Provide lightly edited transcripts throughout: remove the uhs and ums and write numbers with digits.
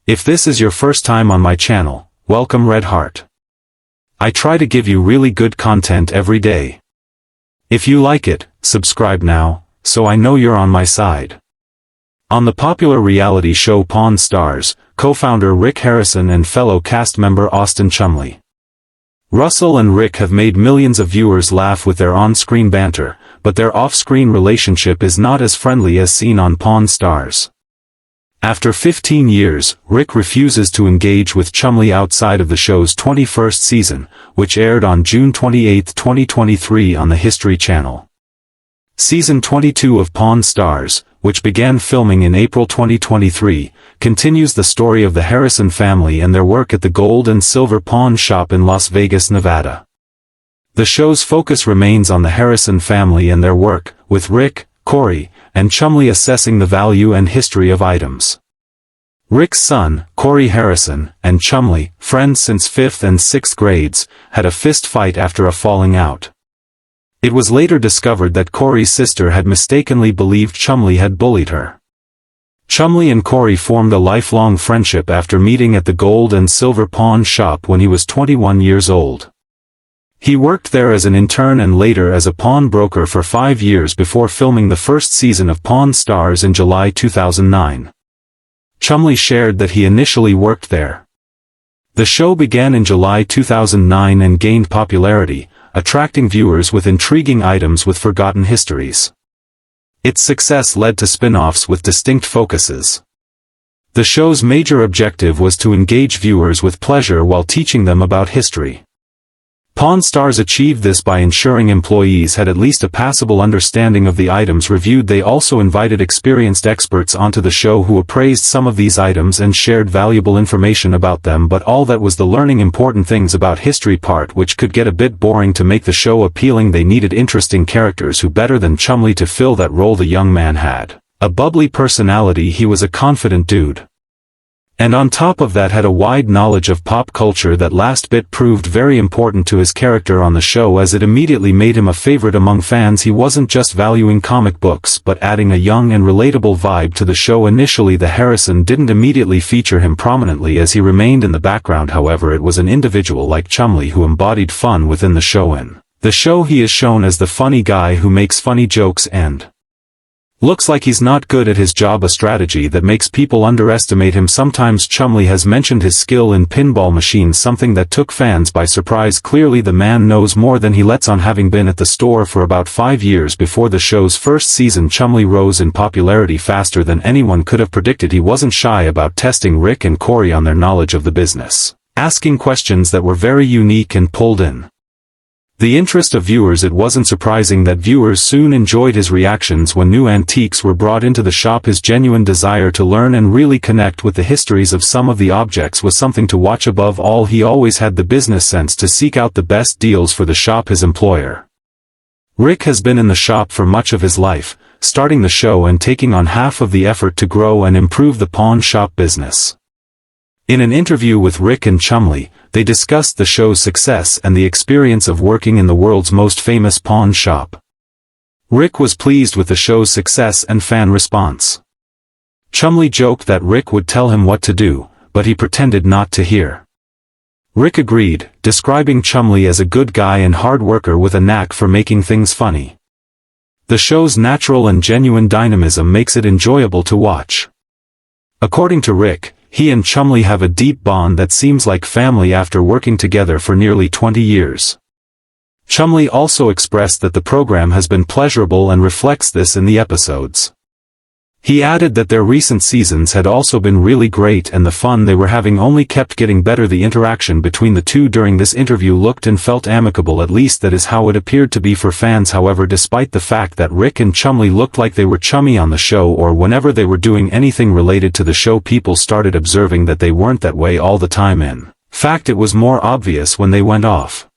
If this is your first time on my channel, welcome Red Heart. I try to give you really good content every day. If you like it, subscribe now, so I know you're on my side. On the popular reality show Pawn Stars, co-founder Rick Harrison and fellow cast member Austin Chumley. Russell and Rick have made millions of viewers laugh with their on-screen banter, but their off-screen relationship is not as friendly as seen on Pawn Stars. After 15 years, Rick refuses to engage with Chumley outside of the show's 21st season, which aired on June 28, 2023 on the History Channel. Season 22 of Pawn Stars, which began filming in April 2023, continues the story of the Harrison family and their work at the gold and silver pawn shop in Las Vegas, Nevada. The show's focus remains on the Harrison family and their work, with Rick, Cory, and Chumley assessing the value and history of items. Rick's son, Cory Harrison, and Chumley, friends since 5th and 6th grades, had a fist fight after a falling out. It was later discovered that Cory's sister had mistakenly believed Chumley had bullied her. Chumley and Cory formed a lifelong friendship after meeting at the gold and silver pawn shop when he was 21 years old. He worked there as an intern and later as a pawnbroker for 5 years before filming the first season of Pawn Stars in July 2009. Chumley shared that he initially worked there. The show began in July 2009 and gained popularity, attracting viewers with intriguing items with forgotten histories. Its success led to spin-offs with distinct focuses. The show's major objective was to engage viewers with pleasure while teaching them about history. Pawn Stars achieved this by ensuring employees had at least a passable understanding of the items reviewed. They also invited experienced experts onto the show who appraised some of these items and shared valuable information about them, but all that was the learning important things about history part, which could get a bit boring. To make the show appealing, they needed interesting characters. Who better than Chumley to fill that role? The young man had a bubbly personality. He was a confident dude. And on top of that had a wide knowledge of pop culture. That last bit proved very important to his character on the show, as it immediately made him a favorite among fans. He wasn't just valuing comic books but adding a young and relatable vibe to the show. Initially the Harrison didn't immediately feature him prominently as he remained in the background. However, it was an individual like Chumley who embodied fun within the show. In the show he is shown as the funny guy who makes funny jokes and looks like he's not good at his job, a strategy that makes people underestimate him. Sometimes Chumley has mentioned his skill in pinball machines, something that took fans by surprise. Clearly the man knows more than he lets on. Having been at the store for about 5 years before the show's first season, Chumley rose in popularity faster than anyone could have predicted. He wasn't shy about testing Rick and Cory on their knowledge of the business, asking questions that were very unique and pulled in the interest of viewers. It wasn't surprising that viewers soon enjoyed his reactions when new antiques were brought into the shop. His genuine desire to learn and really connect with the histories of some of the objects was something to watch. Above all, he always had the business sense to seek out the best deals for the shop. His employer Rick has been in the shop for much of his life, starting the show and taking on half of the effort to grow and improve the pawn shop business. In an interview with Rick and Chumley, they discussed the show's success and the experience of working in the world's most famous pawn shop. Rick was pleased with the show's success and fan response. Chumley joked that Rick would tell him what to do, but he pretended not to hear. Rick agreed, describing Chumley as a good guy and hard worker with a knack for making things funny. The show's natural and genuine dynamism makes it enjoyable to watch. According to Rick, he and Chumley have a deep bond that seems like family after working together for nearly 20 years. Chumley also expressed that the program has been pleasurable and reflects this in the episodes. He added that their recent seasons had also been really great and the fun they were having only kept getting better. The interaction between the two during this interview looked and felt amicable, at least that is how it appeared to be for fans. However, despite the fact that Rick and Chumley looked like they were chummy on the show or whenever they were doing anything related to the show, people started observing that they weren't that way all the time. In fact, it was more obvious when they went off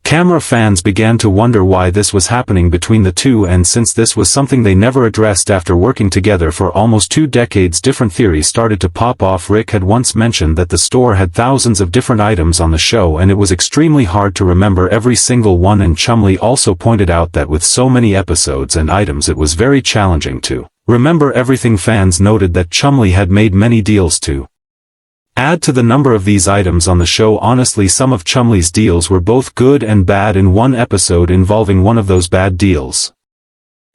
camera. Fans began to wonder why this was happening between the two, and since this was something they never addressed after working together for almost 2 decades, different theories started to pop off. Rick had once mentioned that the store had thousands of different items on the show and it was extremely hard to remember every single one, and Chumley also pointed out that with so many episodes and items it was very challenging to remember everything. Fans noted that Chumley had made many deals to Add to the number of these items on the show. Honestly, some of Chumlee's deals were both good and bad in one episode involving one of those bad deals.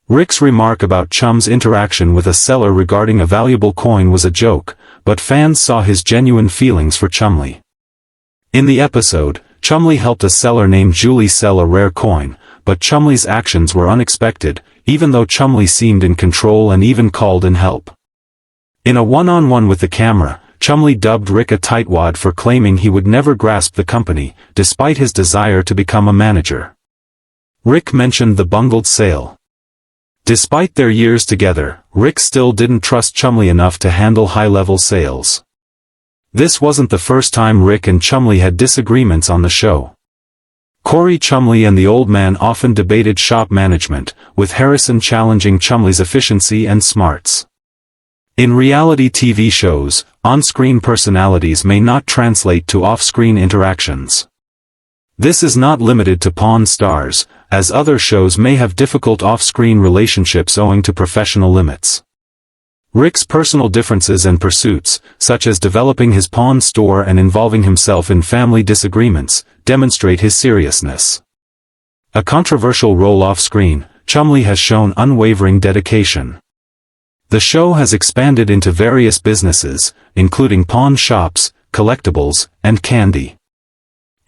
Rick's remark about Chum's interaction with a seller regarding a valuable coin was a joke, but fans saw his genuine feelings for Chumlee. In the episode, Chumlee helped a seller named Julie sell a rare coin, but Chumlee's actions were unexpected, even though Chumlee seemed in control and even called in help. In a one-on-one with the camera, Chumlee dubbed Rick a tightwad for claiming he would never grasp the company, despite his desire to become a manager. Rick mentioned the bungled sale. Despite their years together, Rick still didn't trust Chumlee enough to handle high-level sales. This wasn't the first time Rick and Chumlee had disagreements on the show. Cory, Chumlee and the old man often debated shop management, with Harrison challenging Chumlee's efficiency and smarts. In reality TV shows, on-screen personalities may not translate to off-screen interactions. This is not limited to Pawn Stars, as other shows may have difficult off-screen relationships owing to professional limits. Rick's personal differences and pursuits, such as developing his pawn store and involving himself in family disagreements, demonstrate his seriousness. A controversial role off-screen, Chumlee has shown unwavering dedication. The show has expanded into various businesses, including pawn shops, collectibles, and candy.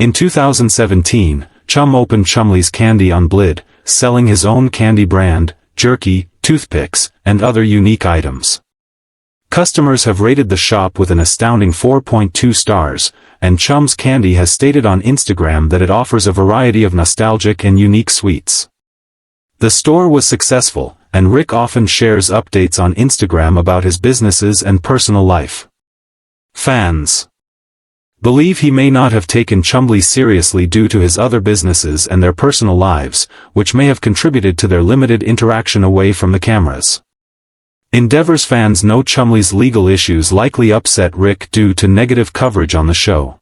In 2017, Chum opened Chumlee's Candy on Bullied, selling his own candy brand, jerky, toothpicks, and other unique items. Customers have rated the shop with an astounding 4.2 stars, and Chum's Candy has stated on Instagram that it offers a variety of nostalgic and unique sweets. The store was successful, and Rick often shares updates on Instagram about his businesses and personal life. Fans believe he may not have taken Chumlee seriously due to his other businesses and their personal lives, which may have contributed to their limited interaction away from the cameras. Endeavor's fans know Chumlee's legal issues likely upset Rick due to negative coverage on the show.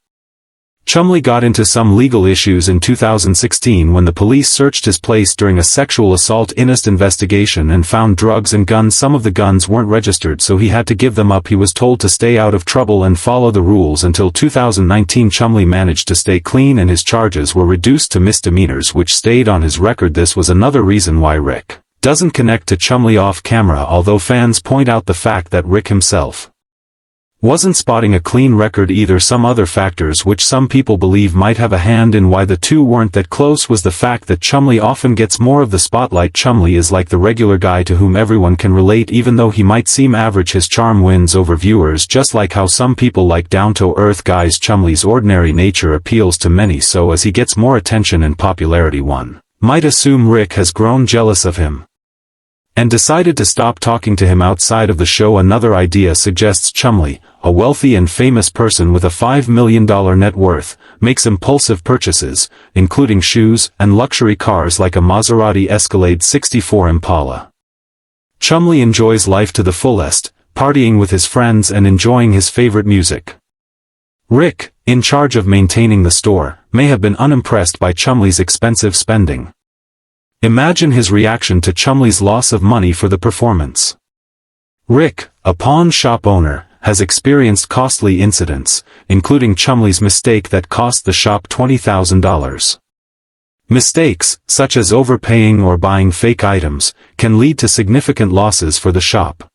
Chumlee got into some legal issues in 2016 when the police searched his place during a sexual assault investigation and found drugs and guns. Some of the guns weren't registered, so he had to give them up. He was told to stay out of trouble and follow the rules until 2019. Chumlee managed to stay clean and his charges were reduced to misdemeanors, which stayed on his record. This was another reason why Rick doesn't connect to Chumlee off camera, although fans point out the fact that Rick himself wasn't spotting a clean record either. Some other factors which some people believe might have a hand in why the two weren't that close was the fact that Chumlee often gets more of the spotlight. Chumlee is like the regular guy to whom everyone can relate. Even though he might seem average, his charm wins over viewers, just like how some people like down-to-earth guys. Chumlee's ordinary nature appeals to many, so as he gets more attention and popularity, one might assume Rick has grown jealous of him and decided to stop talking to him outside of the show. Another idea suggests Chumlee, a wealthy and famous person with a $5 million net worth, makes impulsive purchases, including shoes and luxury cars like a Maserati Escalade 64 Impala. Chumlee enjoys life to the fullest, partying with his friends and enjoying his favorite music. Rick, in charge of maintaining the store, may have been unimpressed by Chumlee's expensive spending. Imagine his reaction to Chumlee's loss of money for the performance. Rick, a pawn shop owner, has experienced costly incidents, including Chumlee's mistake that cost the shop $20,000. Mistakes, such as overpaying or buying fake items, can lead to significant losses for the shop.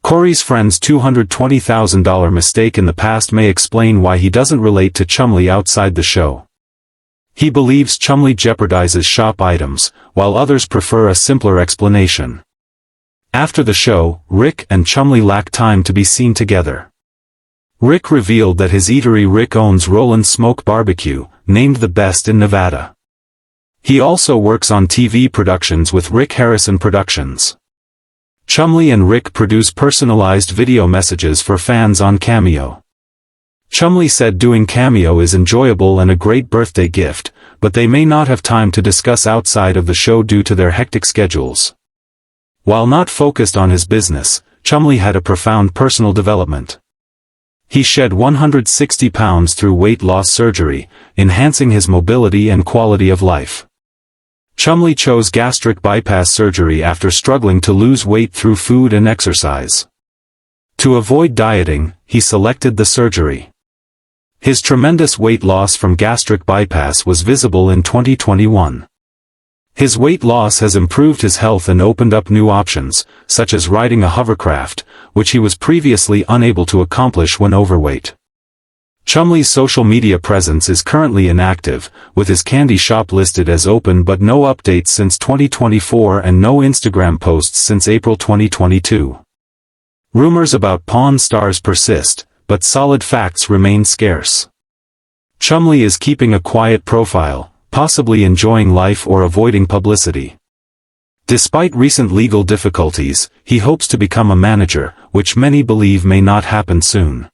Cory's friend's $220,000 mistake in the past may explain why he doesn't relate to Chumlee outside the show. He believes Chumlee jeopardizes shop items, while others prefer a simpler explanation. After the show, Rick and Chumlee lack time to be seen together. Rick revealed that his eatery Rick owns Roland Smoke Barbecue, named the best in Nevada. He also works on TV productions with Rick Harrison Productions. Chumlee and Rick produce personalized video messages for fans on Cameo. Chumlee said doing Cameo is enjoyable and a great birthday gift, but they may not have time to discuss outside of the show due to their hectic schedules. While not focused on his business, Chumlee had a profound personal development. He shed 160 pounds through weight loss surgery, enhancing his mobility and quality of life. Chumlee chose gastric bypass surgery after struggling to lose weight through food and exercise. To avoid dieting, he selected the surgery. His tremendous weight loss from gastric bypass was visible in 2021. His weight loss has improved his health and opened up new options, such as riding a hovercraft, which he was previously unable to accomplish when overweight. Chumlee's social media presence is currently inactive, with his candy shop listed as open but no updates since 2024 and no Instagram posts since April 2022. Rumors about Pawn Stars persist, but solid facts remain scarce. Chumlee is keeping a quiet profile, possibly enjoying life or avoiding publicity. Despite recent legal difficulties, he hopes to become a manager, which many believe may not happen soon.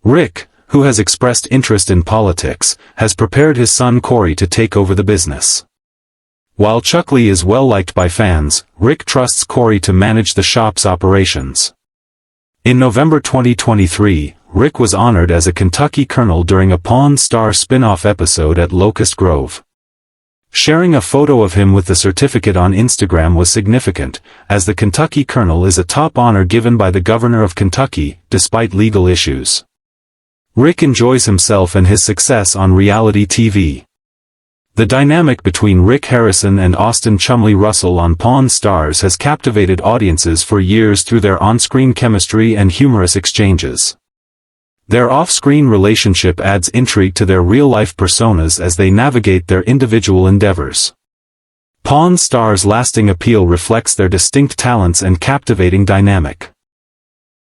Rick, who has expressed interest in politics, has prepared his son Cory to take over the business. While Chumlee is well liked by fans, Rick trusts Cory to manage the shop's operations. In November 2023, Rick was honored as a Kentucky Colonel during a Pawn Star spin-off episode at Locust Grove. Sharing a photo of him with the certificate on Instagram was significant, as the Kentucky Colonel is a top honor given by the Governor of Kentucky, despite legal issues. Rick enjoys himself and his success on reality TV. The dynamic between Rick Harrison and Austin Chumley Russell on Pawn Stars has captivated audiences for years through their on-screen chemistry and humorous exchanges. Their off-screen relationship adds intrigue to their real-life personas as they navigate their individual endeavors. Pawn Stars' lasting appeal reflects their distinct talents and captivating dynamic.